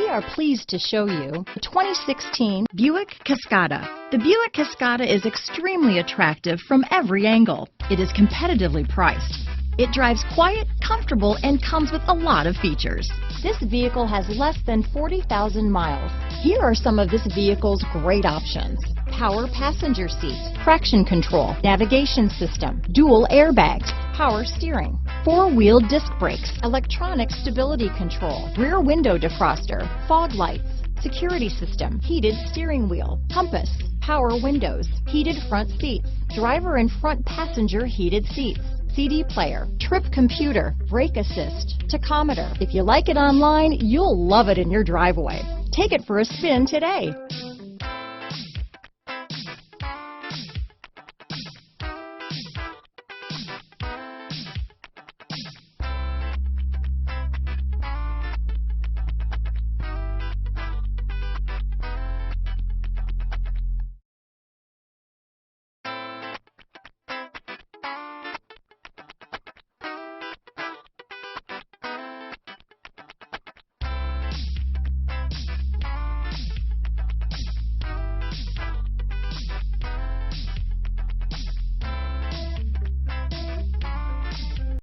are pleased to show you the 2016 Buick Cascada. The Buick Cascada is extremely attractive from every angle. It is competitively priced. It drives quiet, comfortable, and comes with a lot of features. This vehicle has less than 40,000 miles. Here are some of this vehicle's great options: power passenger seat, traction control, navigation system, dual airbags, power steering, four-wheel disc brakes, electronic stability control, rear window defroster, fog lights, security system, heated steering wheel, compass, power windows, heated front seats, driver and front passenger heated seats, CD player, trip computer, brake assist, tachometer. If you like it online, you'll love it in your driveway. Take it for a spin today.